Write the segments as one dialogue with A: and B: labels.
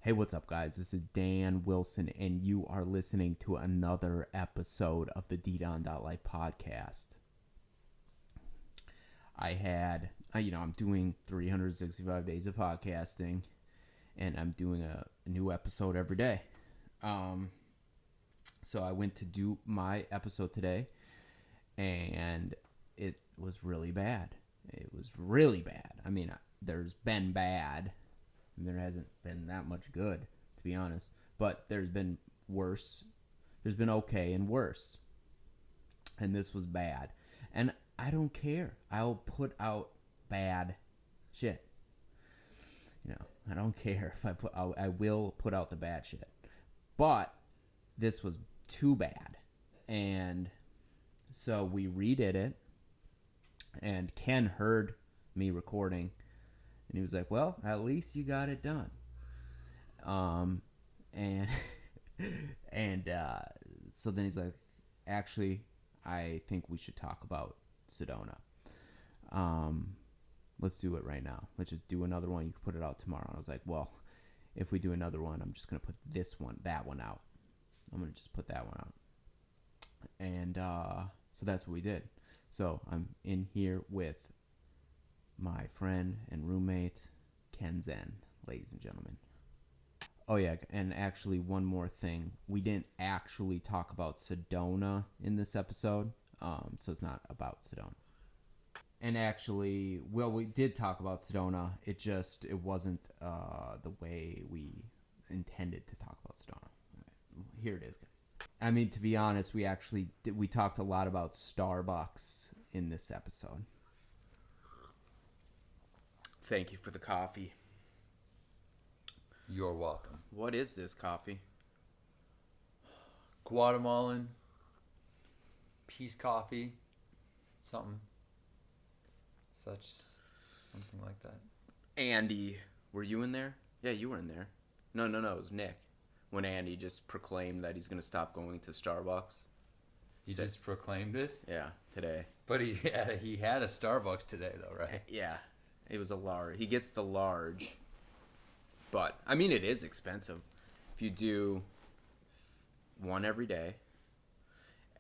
A: Hey, what's up, guys? This is Dan Wilson, and you are listening to another episode of the DDon.Life podcast. I'm doing 365 days of podcasting, and I'm doing a new episode every day. So I went to do my episode today, and it was really bad. It was really bad. I mean, there's been bad. There hasn't been that much good, to be honest. But there's been worse. There's been okay and worse. And this was bad. And I don't care. I'll put out bad shit. I don't care if I will put out the bad shit. But this was too bad. And so we redid it. And Ken heard me recording. And he was like, well, at least you got it done. So then he's like, actually, I think we should talk about Sedona. Let's do it right now. Let's just do another one. You can put it out tomorrow. And I was like, well, if we do another one, I'm just going to put that one out. I'm going to just put that one out. And so that's what we did. So I'm in here with my friend and roommate, Ken Zen, ladies and gentlemen. Oh, yeah, and actually one more thing. We didn't actually talk about Sedona in this episode, so it's not about Sedona. And actually, well, we did talk about Sedona. It wasn't the way we intended to talk about Sedona. Right, here it is, guys. I mean, to be honest, we talked a lot about Starbucks in this episode. Thank you for the coffee.
B: You're welcome.
A: What is this coffee?
B: Guatemalan peace coffee, something like that.
A: Andy, were you in there? Yeah, you were in there. No, it was Nick. When Andy just proclaimed that he's going to stop going to Starbucks.
B: He just proclaimed it?
A: Yeah, today.
B: But he had a Starbucks today, though, right?
A: Yeah, it was a large. He gets the large. But, I mean, it is expensive. If you do one every day,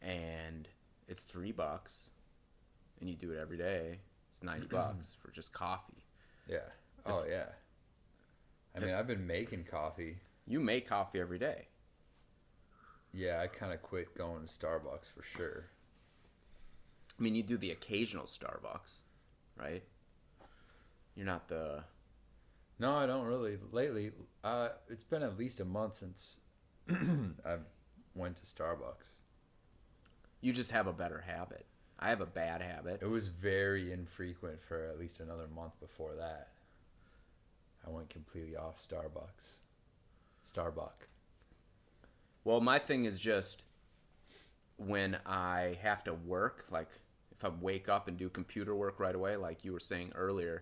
A: and it's $3, and you do it every day, it's $90 for just coffee.
B: Yeah. Oh, yeah. I mean, I've been making coffee.
A: You make coffee every day.
B: Yeah, I kind of quit going to Starbucks for sure.
A: I mean, you do the occasional Starbucks, right? You're not the...
B: No, I don't really. Lately, it's been at least a month since I went to Starbucks.
A: You just have a better habit. I have a bad habit.
B: It was very infrequent for at least another month before that. I went completely off Starbucks.
A: Well, my thing is just when I have to work, like if I wake up and do computer work right away, like you were saying earlier,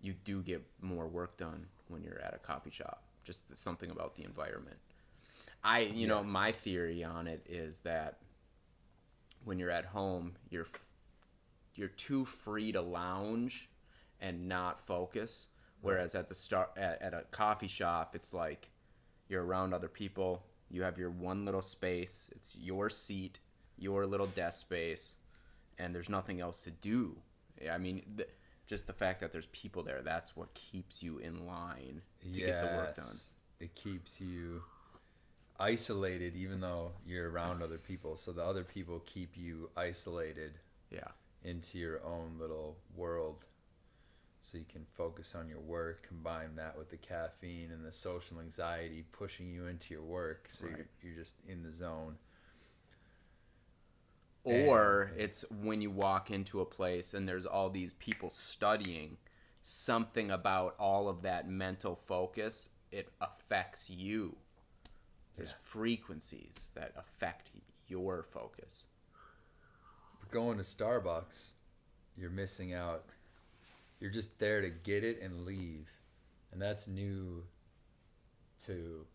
A: you do get more work done when you're at a coffee shop. Just something about the environment. My theory on it is that when you're at home, you're too free to lounge and not focus. Whereas at a coffee shop, it's like you're around other people. You have your one little space. It's your seat, your little desk space, and there's nothing else to do. I mean, just the fact that there's people there, that's what keeps you in line to get the work done.
B: It keeps you isolated even though you're around other people. So the other people keep you isolated into your own little world. So you can focus on your work, combine that with the caffeine and the social anxiety pushing you into your work. So right. you're just in the zone.
A: Or it's when you walk into a place and there's all these people studying, something about all of that mental focus, it affects you. There's frequencies that affect your focus.
B: Going to Starbucks, you're missing out. You're just there to get it and leave. And that's new to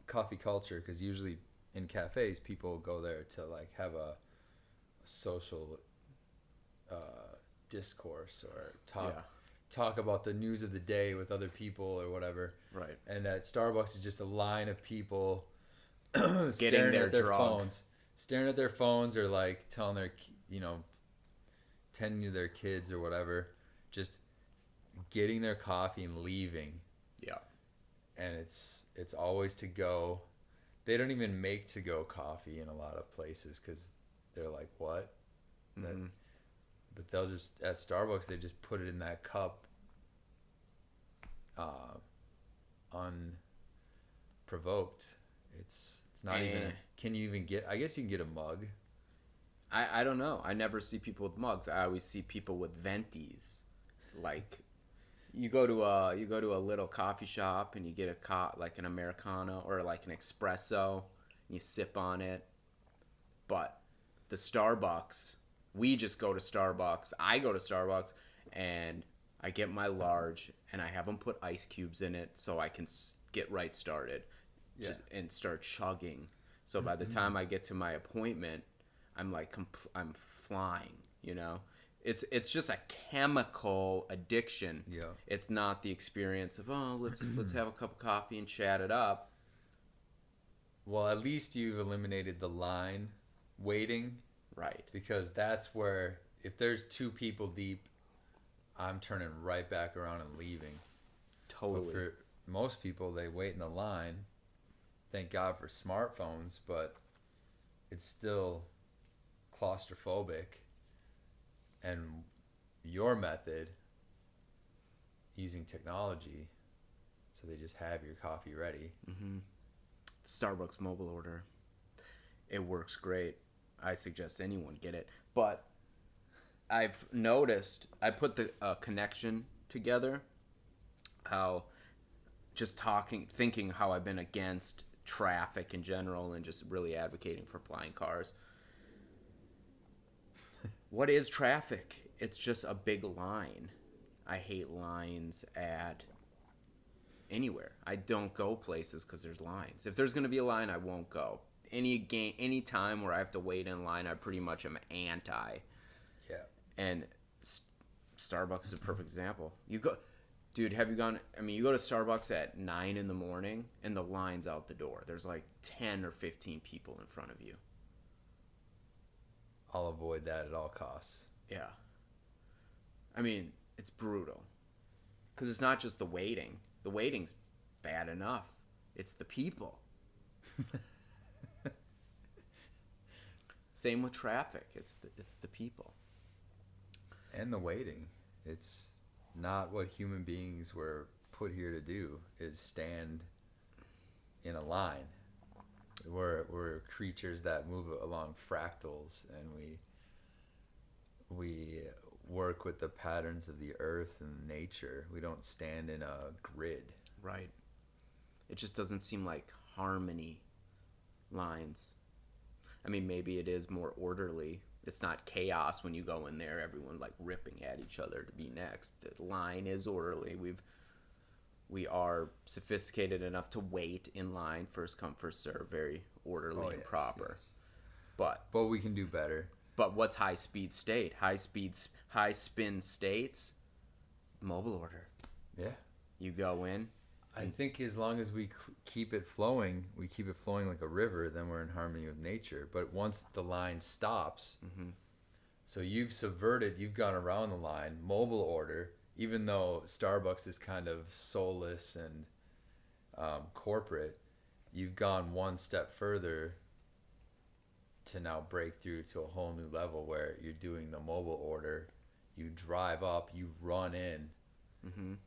B: coffee culture, because usually in cafes, people go there to like have a social discourse or talk about the news of the day with other people or whatever.
A: Right.
B: And at Starbucks is just a line of people
A: Getting
B: staring
A: their
B: at their
A: drug.
B: phones, staring at their phones, or like telling their, tending to their kids or whatever, just getting their coffee and leaving.
A: Yeah.
B: And it's always to go. They don't even make to go coffee in a lot of places because they're like, what?
A: Mm-hmm.
B: But they'll just, at Starbucks, they just put it in that cup unprovoked. It's not even, can you even get, I guess you can get a mug.
A: I don't know. I never see people with mugs. I always see people with ventis. Like, you go to a little coffee shop and you get like an Americano or like an espresso, and you sip on it. But the Starbucks, we just go to Starbucks. I go to Starbucks and I get my large and I have them put ice cubes in it so I can get right started, and start chugging. So by the time I get to my appointment, I'm like I'm flying. It's just a chemical addiction.
B: Yeah.
A: It's not the experience of, let's have a cup of coffee and chat it up.
B: Well, at least you've eliminated the line waiting.
A: Right.
B: Because that's where, if there's two people deep, I'm turning right back around and leaving.
A: Totally.
B: But for most people, they wait in the line. Thank God for smartphones, but it's still claustrophobic. And your method, using technology, so they just have your coffee ready.
A: Mm-hmm. Starbucks mobile order. It works great. I suggest anyone get it. But I've noticed, I put the connection together, how just thinking how I've been against traffic in general and just really advocating for flying cars. What is traffic? It's just a big line. I hate lines at anywhere. I don't go places because there's lines. If there's going to be a line, I won't go. Any time where I have to wait in line, I pretty much am anti.
B: Yeah.
A: And Starbucks is a perfect example. Dude, have you gone? I mean, you go to Starbucks at 9 in the morning, and the line's out the door. There's like 10 or 15 people in front of you.
B: I'll avoid that at all costs.
A: Yeah. I mean, it's brutal. Because it's not just the waiting. The waiting's bad enough. It's the people. Same with traffic. It's the people.
B: And the waiting. It's not what human beings were put here to do, is stand in a line. We're creatures that move along fractals, and we work with the patterns of the earth and nature. We don't stand in a grid.
A: Right. It just doesn't seem like harmony lines. I mean, maybe it is more orderly. It's not chaos when you go in there, everyone like ripping at each other to be next. The line is orderly. We are sophisticated enough to wait in line, first come, first serve, very orderly and proper.
B: Yes.
A: But
B: we can do better.
A: But what's high speed state? High spin states? Mobile order.
B: Yeah.
A: You go in.
B: I think as long as we keep it flowing like a river, then we're in harmony with nature. But once the line stops, so you've gone around the line, mobile order, even though Starbucks is kind of soulless and corporate, you've gone one step further to now break through to a whole new level where you're doing the mobile order. You drive up, you run in,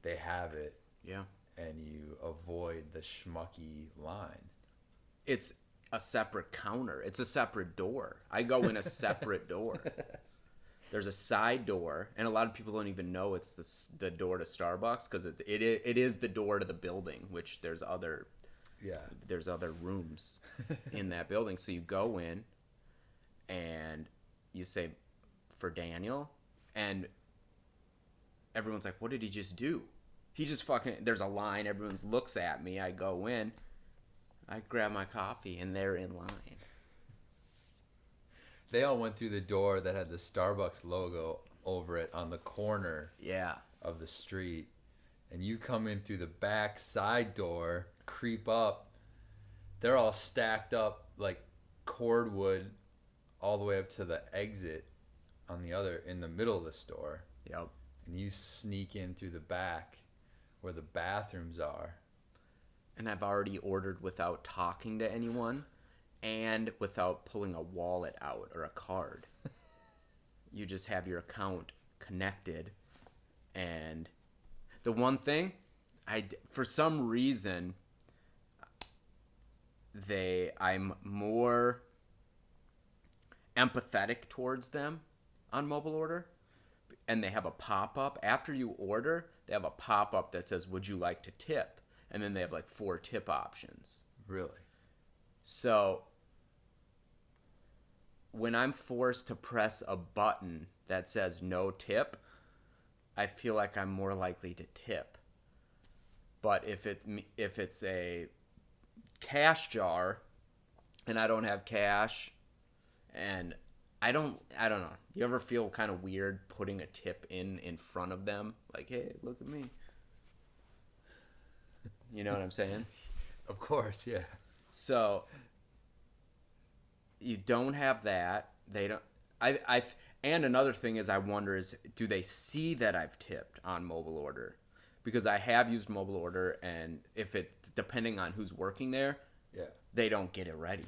B: they have it.
A: Yeah.
B: And you avoid the schmucky line.
A: It's a separate counter. It's a separate door. I go in a separate door. There's a side door, and a lot of people don't even know it's the door to Starbucks because it is the door to the building, which there's other rooms in that building. So you go in, and you say, for Daniel, and everyone's like, what did he just do? He just there's a line, everyone looks at me, I go in, I grab my coffee, and they're in line.
B: They all went through the door that had the Starbucks logo over it on the corner.
A: Yeah.
B: of the street, and you come in through the back side door, creep up, they're all stacked up like cordwood all the way up to the exit on the other, in the middle of the store.
A: Yep.
B: And you sneak in through the back where the bathrooms are.
A: And I've already ordered without talking to anyone and without pulling a wallet out or a card. You just have your account connected. And the one thing, for some reason, I'm more empathetic towards them on mobile order. And they have a pop-up. After you order, they have a pop-up that says, would you like to tip? And then they have like 4 tip options.
B: Really?
A: So when I'm forced to press a button that says no tip, I feel like I'm more likely to tip. But if it's a cash jar and I don't have cash, and I don't know. You ever feel kind of weird putting a tip in front of them? Like, hey, look at me. You know what I'm saying?
B: Of course, yeah.
A: So you don't have that. They don't. And another thing is, I wonder is, do they see that I've tipped on mobile order? Because I have used mobile order, and if it, depending on who's working there,
B: yeah,
A: they don't get it ready.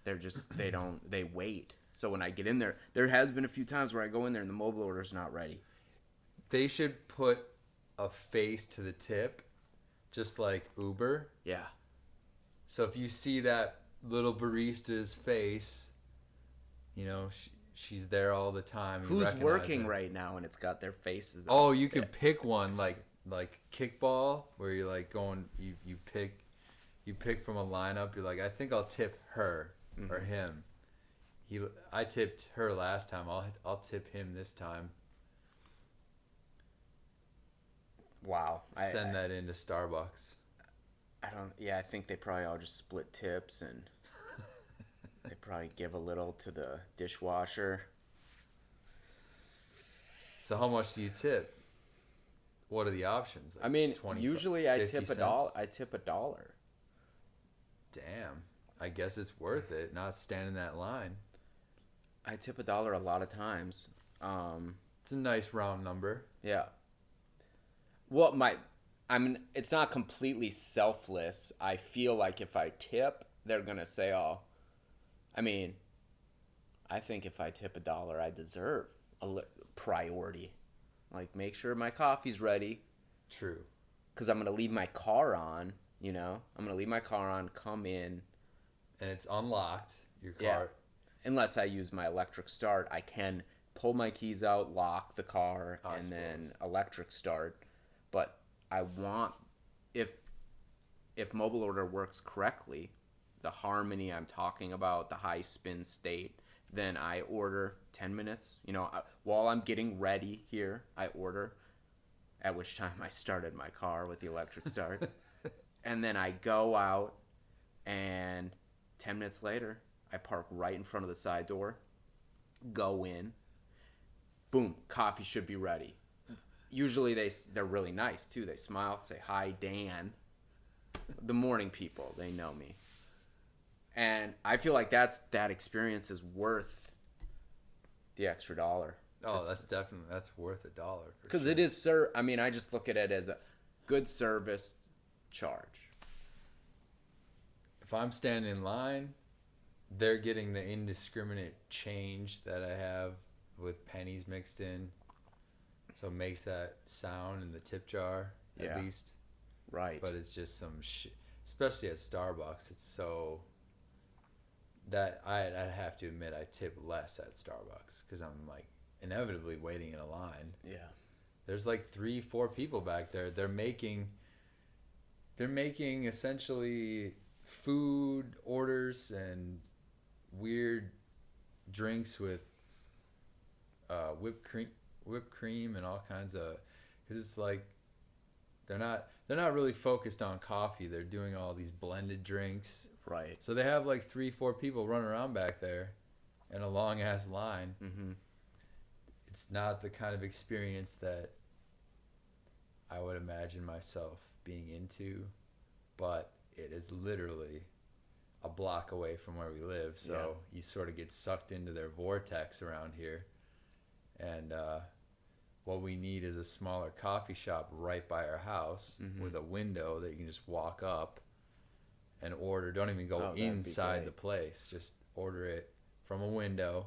A: They wait. So when I get in there has been a few times where I go in there and the mobile order's not ready.
B: They should put a face to the tip, just like Uber.
A: Yeah.
B: So if you see that little barista's face, you know, she's there all the time.
A: Who's working right now and it's got their faces on
B: Oh, you can pick one like kickball, where you're like going, you pick from a lineup. You're like, I think I'll tip her or him. I tipped her last time. I'll tip him this time.
A: Wow.
B: Send that into Starbucks.
A: I think they probably all just split tips, and they probably give a little to the dishwasher.
B: So how much do you tip? What are the options?
A: Like, I mean, usually I tip $1. I tip $1.
B: Damn. I guess it's worth it, not standing that line.
A: I tip $1 a lot of times.
B: It's a nice round number.
A: Yeah. Well, it's not completely selfless. I feel like if I tip, they're gonna say, "Oh," I mean, I think if I tip $1, I deserve priority. Like, make sure my coffee's ready.
B: True.
A: Because I'm gonna leave my car on. You know, I'm gonna leave my car on, come in,
B: and it's unlocked. Your car.
A: Yeah. Unless I use my electric start, I can pull my keys out, lock the car, and then electric start. But I want, if mobile order works correctly, the harmony I'm talking about, the high spin state, then I order 10 minutes. You know, while I'm getting ready here, I order, at which time I started my car with the electric start. And then I go out, and 10 minutes later, I park right in front of the side door, go in, boom, coffee should be ready. Usually they're really nice too. They smile, say, "Hi, Dan." The morning people, they know me. And I feel like that experience is worth the extra $1.
B: Oh, that's worth $1.
A: Because
B: sure.
A: it is, I mean, I just look at it as a good service charge.
B: If I'm standing in line, they're getting the indiscriminate change that I have with pennies mixed in. So it makes that sound in the tip jar, at least.
A: Right.
B: But it's just some shit. Especially at Starbucks, it's so... that I'd have to admit I tip less at Starbucks. Because I'm, like, inevitably waiting in a line.
A: Yeah.
B: There's, like, 3-4 people back there. They're making essentially food orders and weird drinks with whipped cream and all kinds of, because it's like they're not really focused on coffee. They're doing all these blended drinks.
A: Right.
B: So they have like 3-4 people running around back there in a long ass line.
A: Mm-hmm.
B: It's not the kind of experience that I would imagine myself being into, but it is literally a block away from where we live, so you sort of get sucked into their vortex around here. And what we need is a smaller coffee shop right by our house with a window that you can just walk up and order. Don't even go inside the place. Just order it from a window.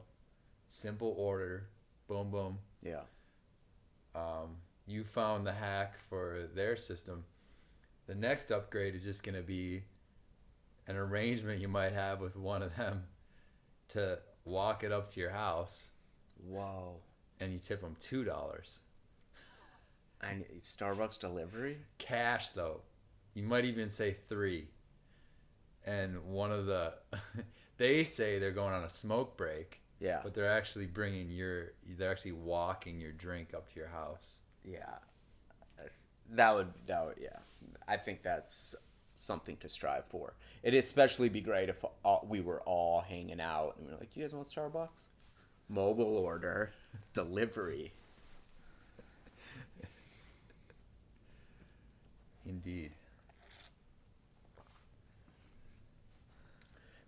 B: Simple order. Boom, boom.
A: Yeah.
B: You found the hack for their system. The next upgrade is just going to be an arrangement you might have with one of them to walk it up to your house.
A: Whoa.
B: And you tip them $2.
A: And Starbucks delivery?
B: Cash, though. You might even say $3. And one of the... they say they're going on a smoke break.
A: Yeah.
B: But they're actually they're actually walking your drink up to your house.
A: Yeah. That would, yeah. I think that's something to strive for. It'd especially be great if we were all hanging out and we were like, you guys want Starbucks? Mobile order, delivery.
B: Indeed.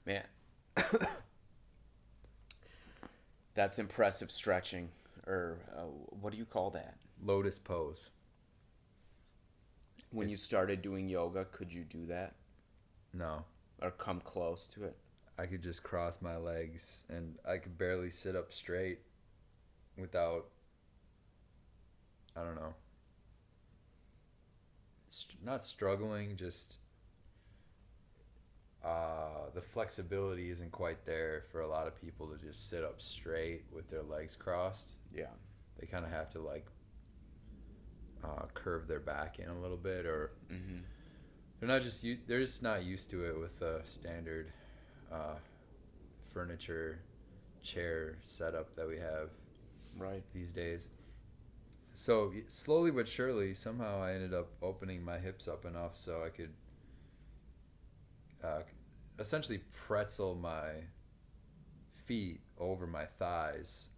A: Man. That's impressive stretching. Or what do you call that?
B: Lotus pose.
A: When you started doing yoga, could you do that?
B: No.
A: Or come close to it?
B: I could just cross my legs, and I could barely sit up straight without, I don't know, not struggling, just the flexibility isn't quite there for a lot of people to just sit up straight with their legs crossed.
A: Yeah.
B: They kind of have to like curve their back in a little bit, or they're just not used to it with the standard furniture chair setup that we have these days. So slowly but surely, somehow I ended up opening my hips up enough so I could essentially pretzel my feet over my thighs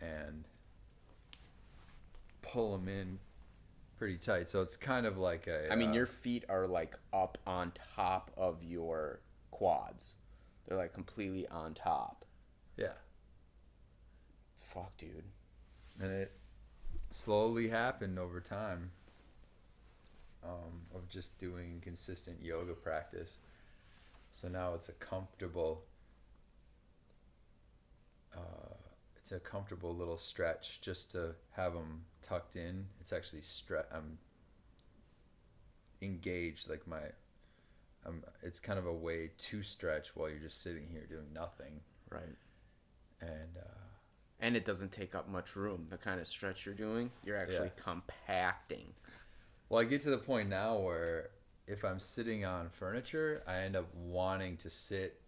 B: and pull them in pretty tight. So it's kind of like
A: I mean, your feet are like up on top of your quads. They're like completely on top.
B: Yeah.
A: Fuck, dude.
B: And it slowly happened over time of just doing consistent yoga practice. So now it's a comfortable little stretch just to have them tucked in. It's actually I'm engaged, like it's kind of a way to stretch while you're just sitting here doing nothing.
A: Right.
B: And
A: it doesn't take up much room. The kind of stretch you're doing, you're actually compacting.
B: Well, I get to the point now where if I'm sitting on furniture, I end up wanting to sit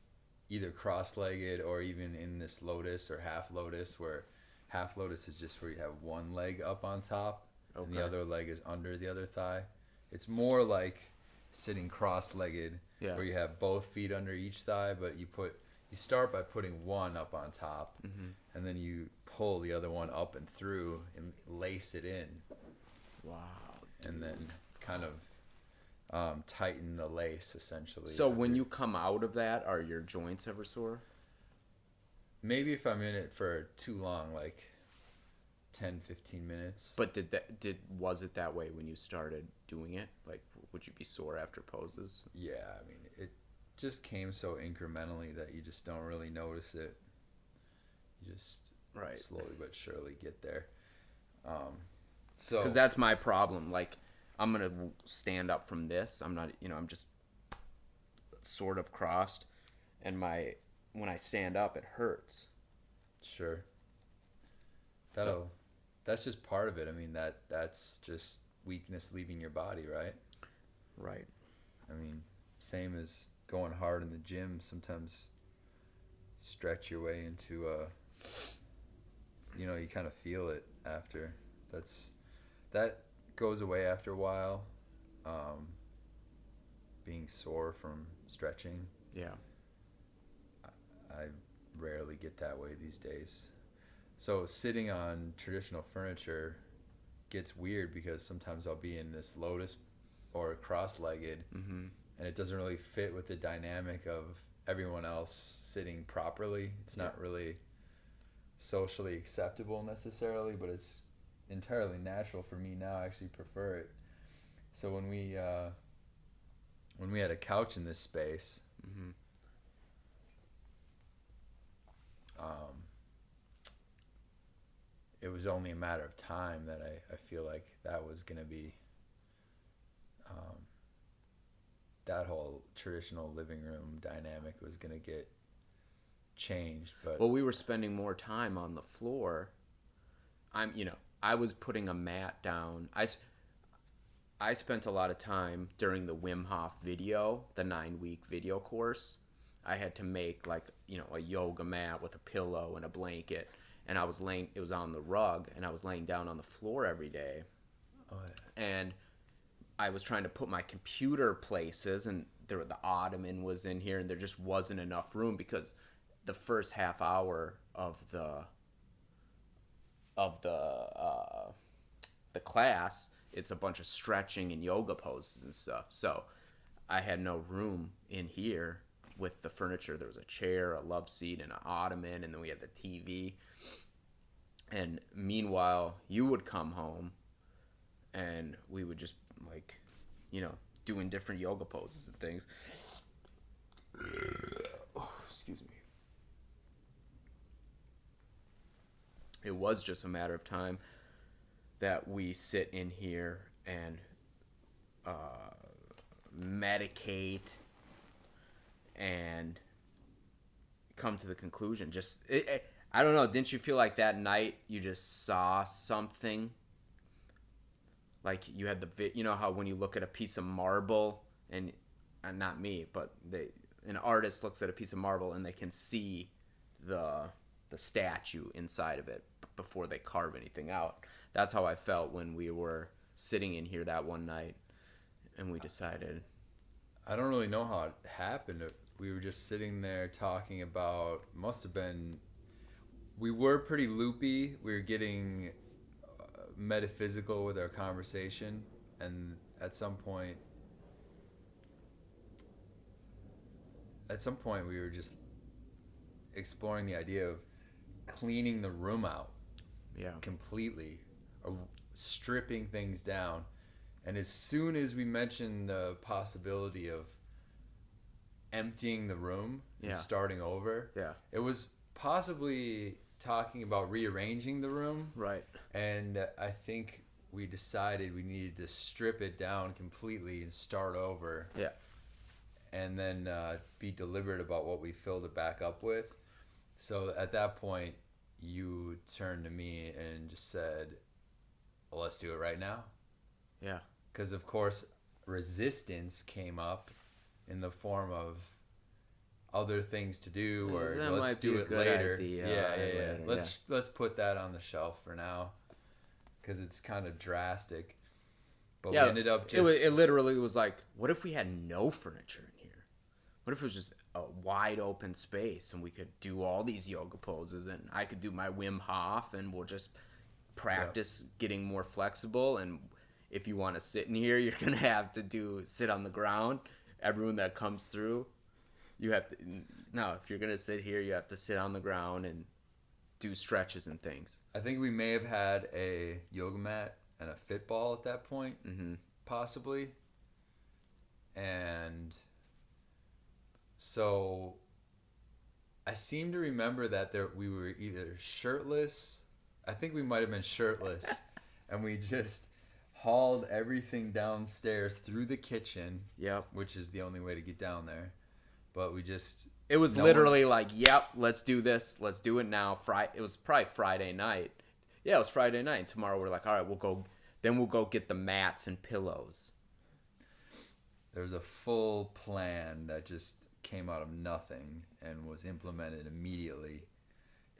B: either cross-legged or even in this lotus or half lotus, where half lotus is just where you have one leg up on top and the other leg is under the other thigh. It's more like sitting cross-legged where you have both feet under each thigh, but you start by putting one up on top and then you pull the other one up and through and lace it in.
A: Wow. Dude.
B: And then kind of tighten the lace, essentially.
A: So when you come out of that, are your joints ever sore?
B: Maybe if I'm in it for too long, like 10, 15 minutes.
A: But was it that way when you started doing it? Like, would you be sore after poses?
B: Yeah, I mean, it just came so incrementally that you just don't really notice it. You just slowly but surely get there. So
A: because that's my problem. Like, I'm gonna stand up from this. I'm not, I'm just sort of crossed, and when I stand up, it hurts.
B: Sure. That's just part of it. I mean, that's just weakness leaving your body, right?
A: Right.
B: I mean, same as going hard in the gym. Sometimes stretch your way into you kind of feel it after. That goes away after a while. Being sore from stretching.
A: Yeah.
B: I rarely get that way these days. So sitting on traditional furniture gets weird because sometimes I'll be in this lotus or cross-legged, and it doesn't really fit with the dynamic of everyone else sitting properly. It's not really socially acceptable necessarily, but it's entirely natural for me now. I actually prefer it. So when we had a couch in this space, it was only a matter of time that I feel like that was going to be that whole traditional living room dynamic was going to get changed. But
A: well, we were spending more time on the floor. I was putting a mat down. I spent a lot of time during the Wim Hof video, the 9-week video course. I had to make like, a yoga mat with a pillow and a blanket. And it was on the rug, and I was laying down on the floor every day.
B: Oh, yeah.
A: And I was trying to put my computer places, and the ottoman was in here, and there just wasn't enough room because the first half hour of the class, it's a bunch of stretching and yoga poses and stuff. So I had no room in here with the furniture. There was a chair, a love seat, and an ottoman, and then we had the TV. And meanwhile, you would come home, and we would just, doing different yoga poses and things. Oh, excuse me. It was just a matter of time that we sit in here and medicate and come to the conclusion. I don't know. Didn't you feel like that night you just saw something? Like you had how when you look at a piece of marble and not me, but an artist looks at a piece of marble and they can see the statue inside of it before they carve anything out. That's how I felt when we were sitting in here that one night and we decided.
B: I don't really know how it happened. We were just sitting there talking about, we were pretty loopy. We were getting metaphysical with our conversation, and at some point we were just exploring the idea of cleaning the room out completely, or stripping things down. And as soon as we mentioned the possibility of emptying the room and starting over, it was possibly talking about rearranging the room.
A: Right.
B: And I think we decided we needed to strip it down completely and start over.
A: Yeah.
B: And then be deliberate about what we filled it back up with. So at that point, you turned to me and just said, well, let's do it right now.
A: Yeah.
B: Because, of course, resistance came up in the form of other things to do, or let's do it later. Yeah. Let's put that on the shelf for now, because it's kind of drastic. But we ended up just...
A: It literally was like, what if we had no furniture in here? What if it was just a wide open space and we could do all these yoga poses, and I could do my Wim Hof, and we'll just practice getting more flexible. And if you want to sit in here, you're going to have to sit on the ground. Everyone that comes through, you have to... No, if you're going to sit here, you have to sit on the ground and do stretches and things.
B: I think we may have had a yoga mat and a fit ball at that point, possibly. And so I seem to remember that we were either shirtless. I think we might have been shirtless. And we just hauled everything downstairs through the kitchen, which is the only way to get down there. But we just...
A: It was literally like, let's do this. Let's do it now. It was probably Friday night. Yeah, it was Friday night. Tomorrow we're like, all right, we'll go get the mats and pillows.
B: There was a full plan that just came out of nothing and was implemented immediately.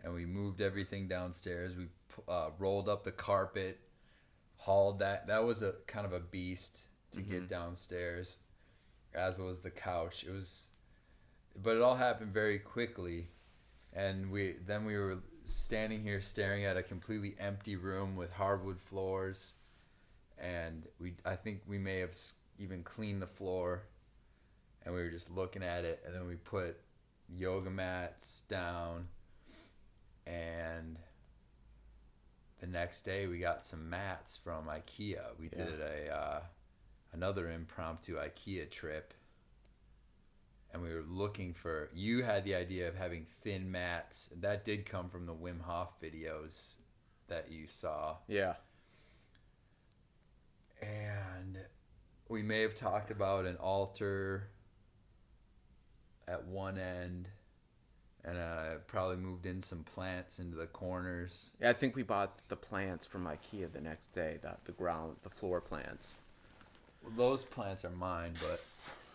B: And we moved everything downstairs. We rolled up the carpet, hauled that. That was a kind of a beast to get downstairs, as was the couch. But it all happened very quickly. And we were standing here staring at a completely empty room with hardwood floors. and I think we may have even cleaned the floor, and we were just looking at it, and then we put yoga mats down, and the next day we got some mats from IKEA. We did another impromptu IKEA trip, and we were looking for, you had the idea of having thin mats. That did come from the Wim Hof videos that you saw.
A: Yeah.
B: And we may have talked about an altar at one end, and probably moved in some plants into the corners.
A: Yeah, I think we bought the plants from IKEA the next day, the floor plants.
B: Well, those plants are mine, but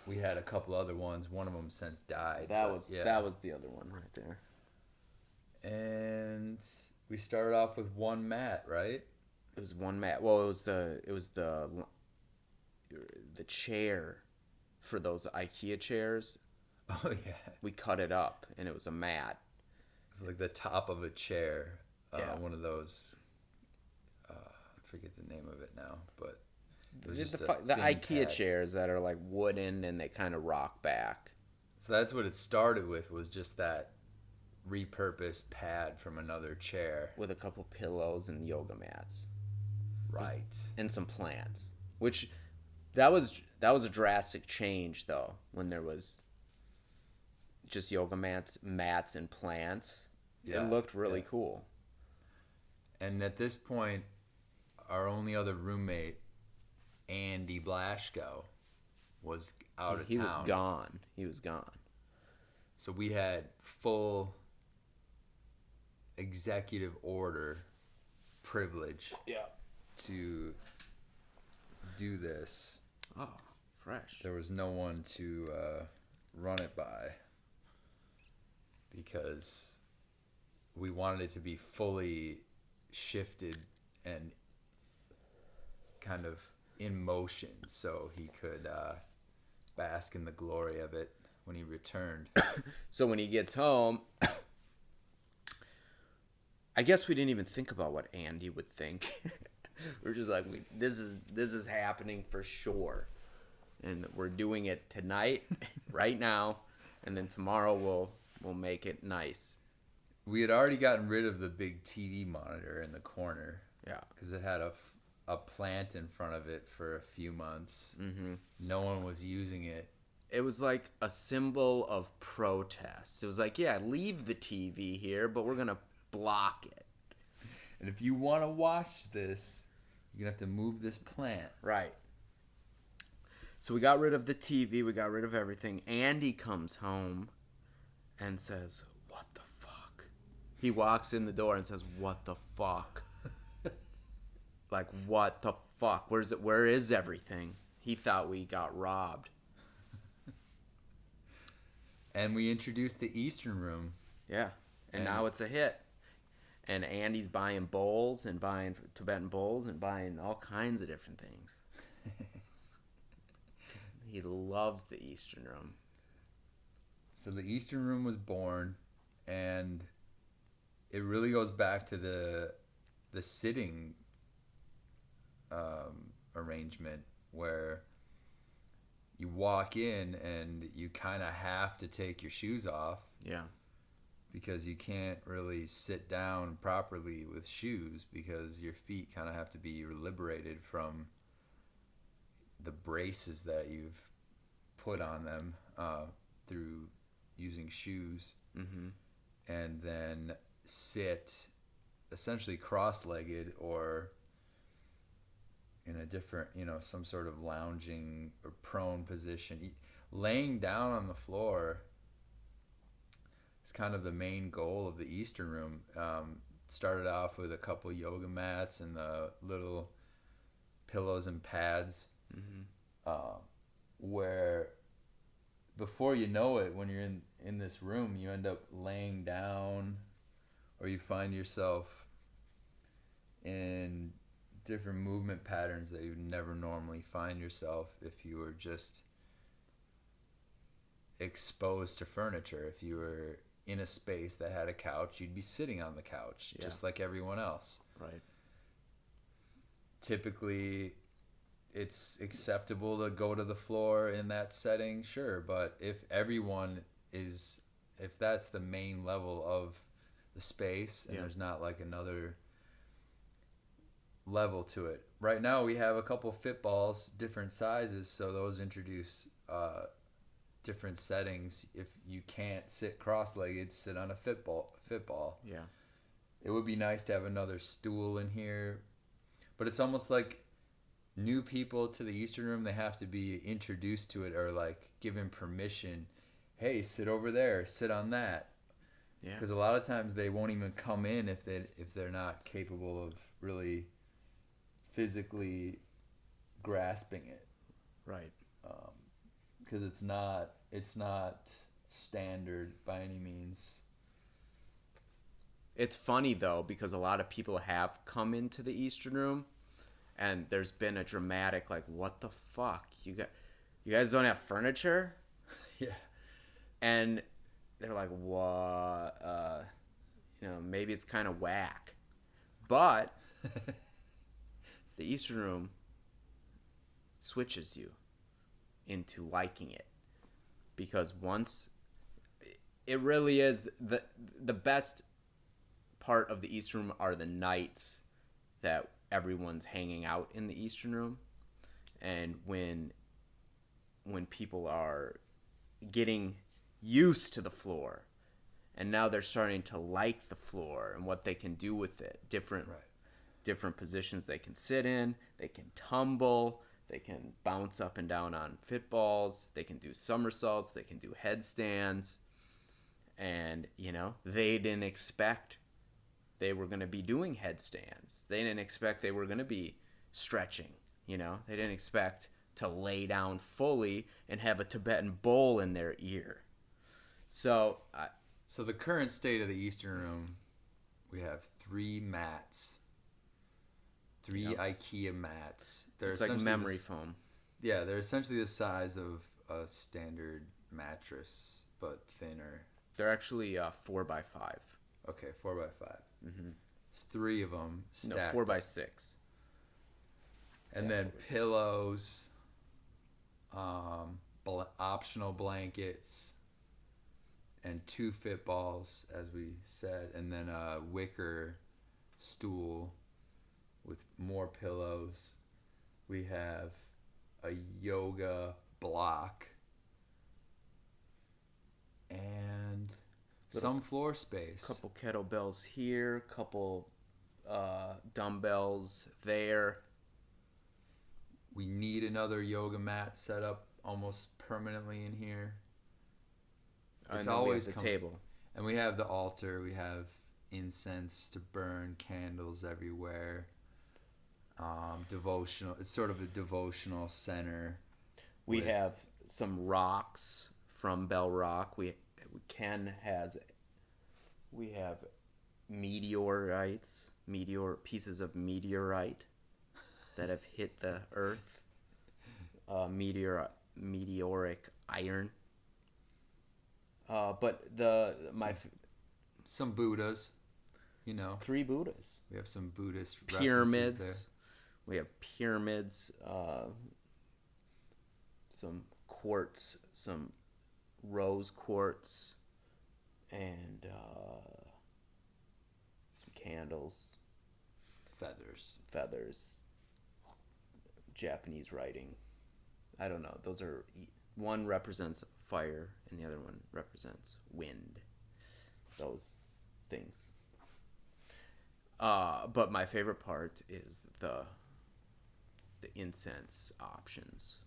B: we had a couple other ones. One of them since died.
A: That was the other one right there.
B: And we started off with one mat, right?
A: It was one mat. Well, it was the chair for those IKEA chairs.
B: Oh yeah.
A: We cut it up, and it was a mat.
B: It's like the top of a chair.
A: Yeah.
B: One of those. I forget the name of it now, but it was just
A: the IKEA chairs that are like wooden and they kind of rock back.
B: So that's what it started with, was just that repurposed pad from another chair
A: with a couple pillows and yoga mats.
B: Right.
A: And some plants, which that was a drastic change though, when there was just yoga mats and plants. Yeah, it looked really cool.
B: And at this point, our only other roommate, Andy Blashko, was out of town. He was gone. So we had full executive order privilege to do this.
A: Oh, fresh.
B: There was no one to run it by, because we wanted it to be fully shifted and kind of in motion, so he could bask in the glory of it when he returned.
A: So when he gets home, I guess we didn't even think about what Andy would think. We're just like, this is happening for sure, and we're doing it tonight, right now, and then tomorrow we'll make it nice.
B: We had already gotten rid of the big TV monitor in the corner.
A: Yeah,
B: because it had a plant in front of it for a few months.
A: Mm-hmm.
B: No one was using it.
A: It was like a symbol of protest. It was like, yeah, leave the TV here, but we're gonna block it.
B: And if you want to watch this, you're gonna have to move this plant.
A: Right. So we got rid of the TV. We got rid of everything. Andy comes home and says, "What the fuck?" He walks in the door and says, "What the fuck?" Like, what the fuck? Where is everything? He thought we got robbed.
B: And we introduced the Eastern Room.
A: Yeah. And now it's a hit. And Andy's buying bowls and buying Tibetan bowls and buying all kinds of different things. He loves the Eastern Room.
B: So the Eastern Room was born, and it really goes back to the sitting arrangement, where you walk in and you kind of have to take your shoes off.
A: Yeah.
B: Because you can't really sit down properly with shoes, because your feet kind of have to be liberated from the braces that you've put on them through using shoes.
A: Mm-hmm.
B: And then sit essentially cross-legged or in a different, some sort of lounging or prone position. Laying down on the floor is kind of the main goal of the Eastern Room. Started off with a couple yoga mats and the little pillows and pads, where before you know it, when you're in this room, you end up laying down, or you find yourself in different movement patterns that you would never normally find yourself if you were just exposed to furniture. If you were in a space that had a couch, you'd be sitting on the couch, just like everyone else.
A: Right.
B: Typically, it's acceptable to go to the floor in that setting, sure. But if that's the main level of the space, and there's not like another level to it. Right now we have a couple fit balls, different sizes, so those introduce different settings. If you can't sit cross-legged, sit on a fit ball.
A: Yeah.
B: It would be nice to have another stool in here, but it's almost like new people to the Eastern Room, they have to be introduced to it or like given permission. Hey, sit over there, sit on that. Yeah. Because a lot of times they won't even come in if they're not capable of really physically grasping it.
A: Right.
B: Because it's not standard by any means.
A: It's funny though, because a lot of people have come into the Eastern Room, and there's been a dramatic like, what the fuck, you guys don't have furniture?
B: Yeah.
A: And they're like, what? Maybe it's kind of whack, but the Eastern Room switches you into liking it, because once it really is the best part of the Eastern Room are the nights that everyone's hanging out in the Eastern Room, and when people are getting used to the floor, and now they're starting to like the floor and what they can do with it, different positions they can sit in, they can tumble, they can bounce up and down on fit balls, they can do somersaults, they can do headstands, and they didn't expect they were going to be doing headstands. They didn't expect they were going to be stretching. They didn't expect to lay down fully and have a Tibetan bowl in their ear. So
B: the current state of the Eastern Room, we have 3 mats, 3 IKEA mats.
A: It's like memory foam.
B: Yeah, they're essentially the size of a standard mattress, but thinner.
A: They're actually 4x5.
B: Okay, 4x5. Mm-hmm. It's 3 of them stacked.
A: No, 4x6.
B: And then pillows, optional blankets, and 2 fit balls, as we said, and then a wicker stool with more pillows. We have a yoga block and some floor space.
A: Couple kettlebells here, couple dumbbells there.
B: We need another yoga mat set up almost permanently in here.
A: It's always the table.
B: And we have the altar. We have incense to burn, candles everywhere. Devotional. It's sort of a devotional center.
A: We have some rocks from Bell Rock. Ken has. We have pieces of meteorite that have hit the earth. Meteoric iron. But
B: some Buddhas,
A: 3 Buddhas.
B: We have some Buddhist
A: pyramids
B: there.
A: We have pyramids, some quartz, some rose quartz, and some candles, feathers, Japanese writing. I don't know. Those are, one represents fire and the other one represents wind. Those things. But my favorite part is the incense options.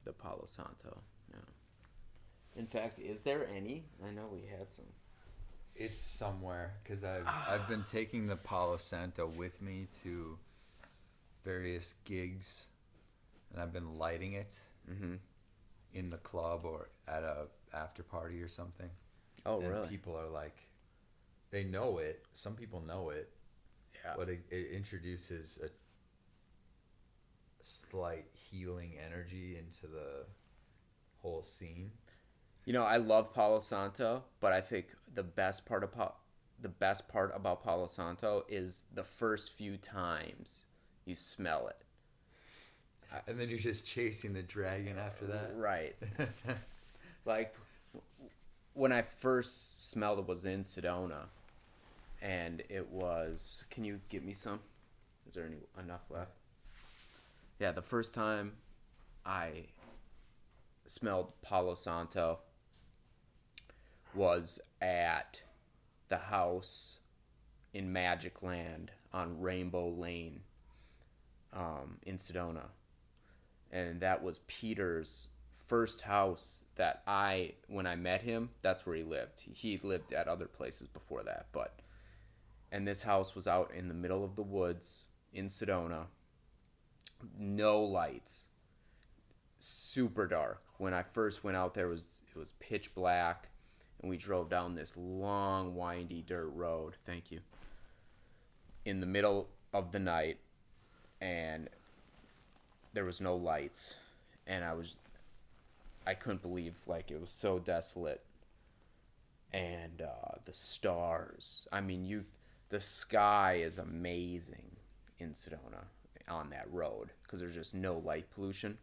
A: The Palo Santo. Yeah. In fact, is there any? I know we had some.
B: It's somewhere, because I've been taking the Palo Santo with me to various gigs, and I've been lighting it in the club or at a after party or something.
A: Oh,
B: and
A: really?
B: People are like, they know it. Some people know it. Yeah. But it introduces a slight healing energy into the whole scene.
A: I love Palo Santo, but I think the best part of the best part about Palo Santo is the first few times you smell it.
B: And then you're just chasing the dragon after that.
A: Right. Like, when I first smelled it was in Sedona, and it was... Can you get me some? Is there enough left? Yeah, the first time I smelled Palo Santo was at the house in Magic Land on Rainbow Lane in Sedona. And that was Peter's first house that when I met him, that's where he lived. He lived at other places before that, and this house was out in the middle of the woods in Sedona. No lights. Super dark. When I first went out there, it was pitch black, and we drove down this long, windy dirt road. Thank you. In the middle of the night, and there was no lights, and I couldn't believe, like, it was so desolate. And the stars. I mean, the sky is amazing in Sedona on that road because there's just no light pollution.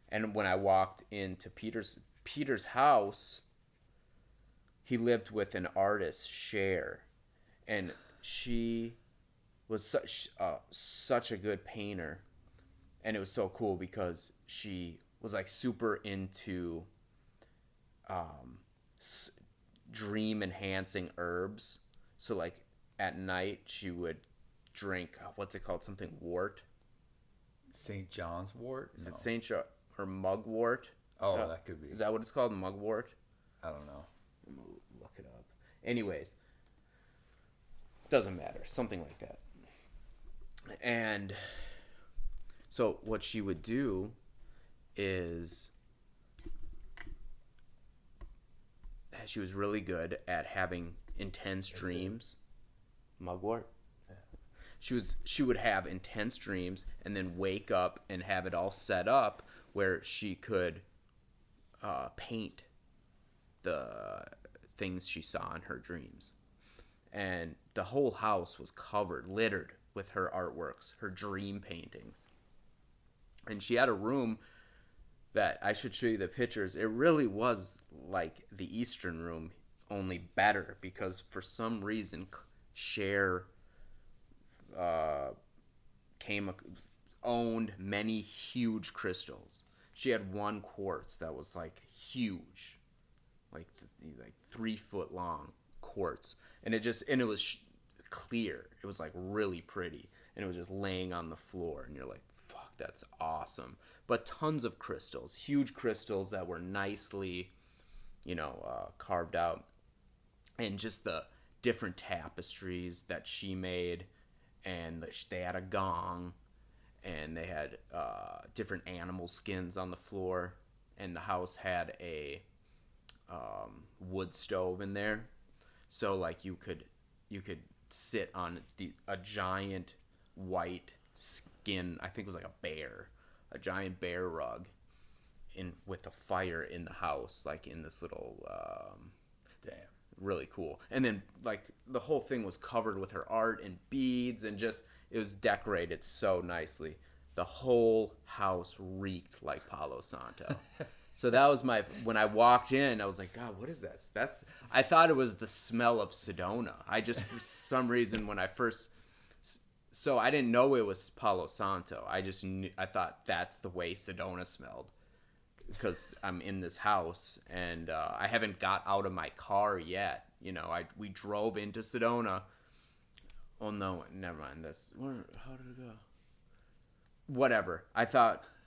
A: And when I walked into Peter's house, he lived with an artist, Cher, and she was such a good painter. And it was so cool because she was like super into dream enhancing herbs. So like at night she would drink, what's it called? Something wort.
B: St. John's wort?
A: Is it St. John or mugwort?
B: Oh, that could be.
A: Is that what it's called? Mugwort?
B: I don't know.
A: I'm gonna look it up. Anyways, doesn't matter. Something like that. And so what she would do is she was really good at having intense dreams. Mugwort? Yeah. She would have intense dreams and then wake up and have it all set up where she could paint the things she saw in her dreams. And the whole house was littered with her artworks, her dream paintings. And she had a room that I should show you the pictures. It really was like the Eastern room, only better, because for some reason Cher owned many huge crystals. She had one quartz that was like huge, like 3 foot long quartz, and it was clear. It was like really pretty, and it was just laying on the floor, and you're like, fuck, that's awesome. But tons of crystals, huge crystals that were nicely, carved out, and just the different tapestries that she made, and they had a gong, and they had different animal skins on the floor, and the house had a wood stove in there, so like you could sit on a giant white skin, I think it was like a giant bear rug, with a fire in the house, like in this little really cool. And then like the whole thing was covered with her art and beads, and just it was decorated so nicely. The whole house reeked like Palo Santo. So that was when I walked in, I was like, God, what is this? I thought it was the smell of Sedona. I just, for some reason, so I didn't know it was Palo Santo. I thought that's the way Sedona smelled, because I'm in this house, and I haven't got out of my car yet. We drove into Sedona. Oh no, never mind. How did it go? Whatever. I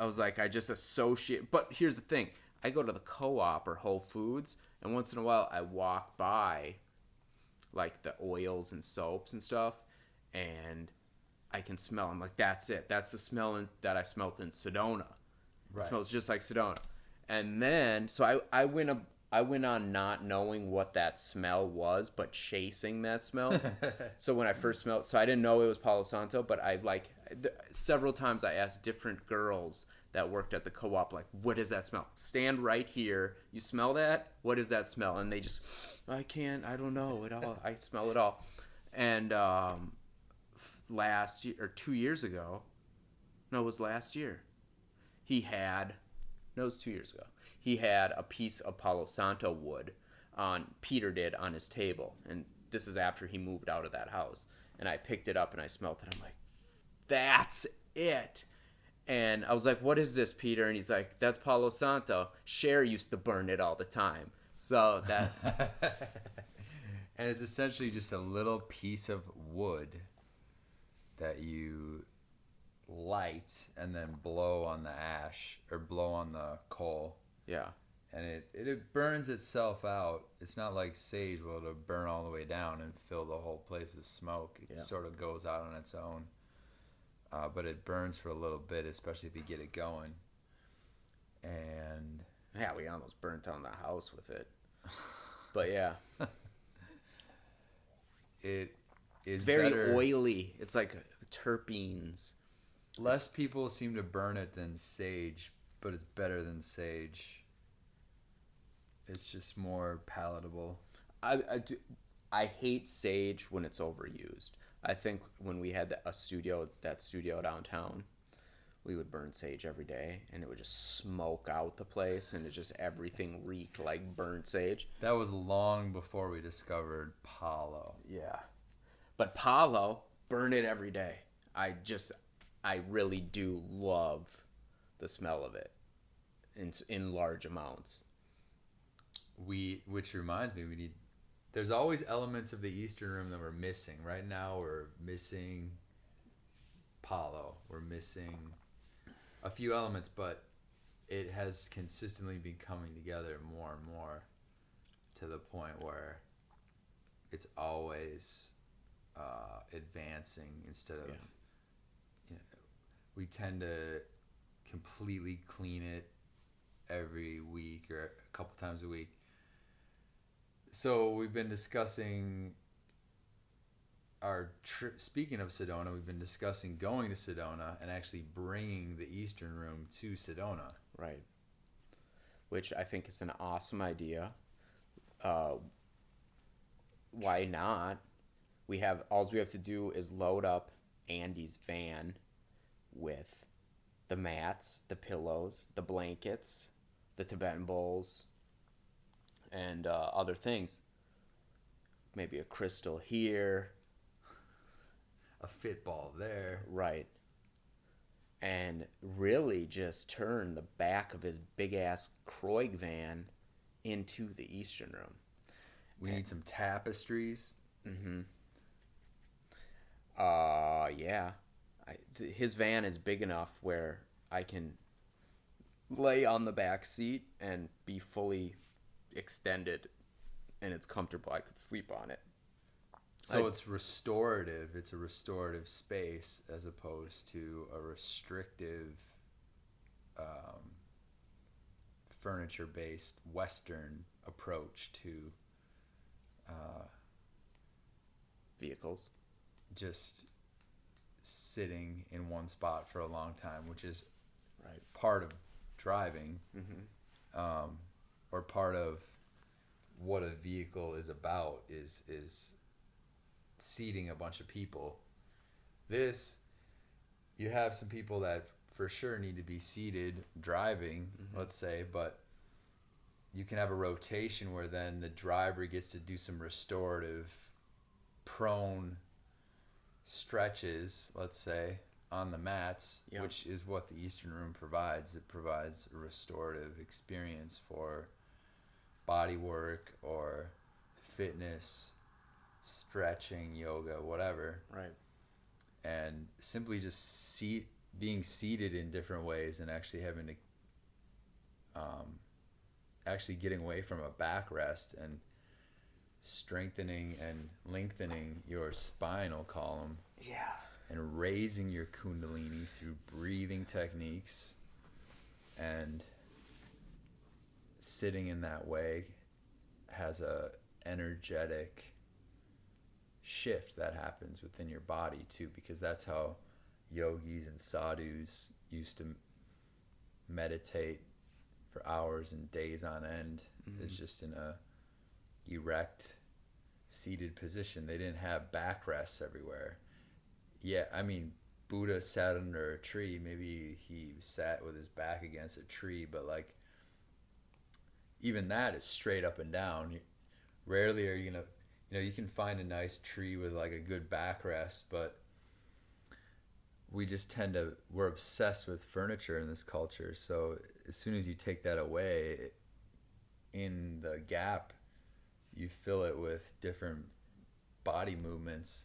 A: was like, I just associate. But here's the thing. I go to the Co-op or Whole Foods, and once in a while I walk by like the oils and soaps and stuff, and I can smell. I'm like, that's it. That's the smell that I smelled in Sedona. Right. It smells just like Sedona. And then, so I went on not knowing what that smell was, but chasing that smell. So when I first smelled, so I didn't know it was Palo Santo, but several times I asked different girls that worked at the co-op, like, what does that smell? Stand right here. You smell that? What does that smell? And they just, I don't know it all. I smell it all. And last year, or 2 years ago, no, it was last year, it was 2 years ago, he had a piece of Palo Santo wood Peter did on his table. And this is after he moved out of that house. And I picked it up and I smelled it. I'm like, that's it. And I was like, what is this, Peter? And he's like, that's Palo Santo. Cher used to burn it all the time. So that...
B: And it's essentially just a little piece of wood that you light and then blow on the ash or blow on the coal.
A: Yeah.
B: And it burns itself out. It's not like sage where it'll burn all the way down and fill the whole place with smoke. It sort of goes out on its own. But it burns for a little bit, especially if you get it going. And
A: yeah, we almost burnt down the house with it. But yeah.
B: It's
A: very
B: better.
A: Oily. It's like terpenes.
B: Less people seem to burn it than sage, but it's better than sage. It's just more palatable.
A: I hate sage when it's overused. I think when we had that studio downtown, we would burn sage every day, and it would just smoke out the place, and everything reeked like burnt sage.
B: That was long before we discovered Palo.
A: Yeah. But Palo, burn it every day. I really do love the smell of it in large amounts.
B: Which reminds me, there's always elements of the Eastern Room that we're missing. Right now, we're missing Palo. We're missing a few elements, but it has consistently been coming together more and more to the point where it's always advancing instead of, we tend to completely clean it every week or a couple times a week. So we've been discussing our trip. Speaking of Sedona, we've been discussing going to Sedona and actually bringing the Eastern Room to Sedona.
A: Right. Which I think is an awesome idea. Why not? All we have to do is load up Andy's van with the mats, the pillows, the blankets, the Tibetan bowls, and other things. Maybe a crystal here.
B: A fitball there.
A: Right. And really just turn the back of his big-ass Kroig van into the Eastern Room.
B: We need some tapestries.
A: Mm-hmm. Yeah. His van is big enough where I can lay on the back seat and be fully extended, and it's comfortable. I could sleep on it.
B: So it's restorative. It's a restorative space as opposed to a restrictive, furniture-based Western approach to
A: vehicles.
B: Just sitting in one spot for a long time, which is
A: right
B: part of driving, or part of what a vehicle is about is seating a bunch of people. This, you have some people that for sure need to be seated driving, let's say, but you can have a rotation where then the driver gets to do some restorative prone stretches, let's say, on the mats, which is what the Eastern Room provides. It provides a restorative experience for body work or fitness, stretching, yoga, whatever.
A: Right.
B: And simply just being seated in different ways and actually having to actually getting away from a backrest and strengthening and lengthening your spinal column.
A: Yeah.
B: And raising your kundalini through breathing techniques, and sitting in that way has a energetic shift that happens within your body too, because that's how yogis and sadhus used to meditate for hours and days on end. It's just in a erect, seated position. They didn't have backrests everywhere. Yeah, I mean, Buddha sat under a tree. Maybe he sat with his back against a tree, but like even that is straight up and down. Rarely are you gonna, you can find a nice tree with like a good backrest, but we're obsessed with furniture in this culture. So as soon as you take that away, in the gap, you fill it with different body movements.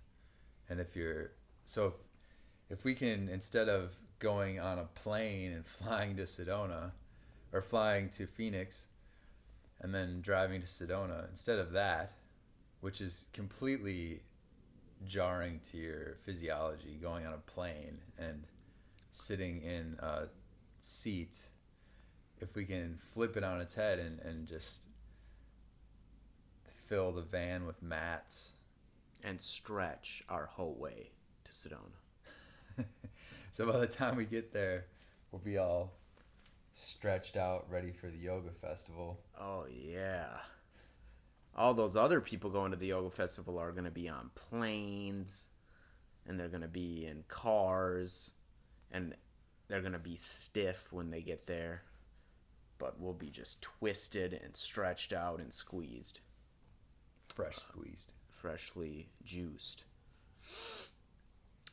B: And if we can, instead of going on a plane and flying to Sedona or flying to Phoenix and then driving to Sedona, instead of that, which is completely jarring to your physiology, going on a plane and sitting in a seat, if we can flip it on its head and just fill the van with mats
A: and stretch our whole way to Sedona.
B: So by the time we get there, we'll be all stretched out, ready for the yoga festival.
A: Oh yeah. All those other people going to the yoga festival are going to be on planes, and they're going to be in cars, and they're going to be stiff when they get there, but we'll be just twisted and stretched out and squeezed. Freshly juiced.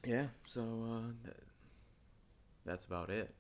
A: Yeah, so that's about it.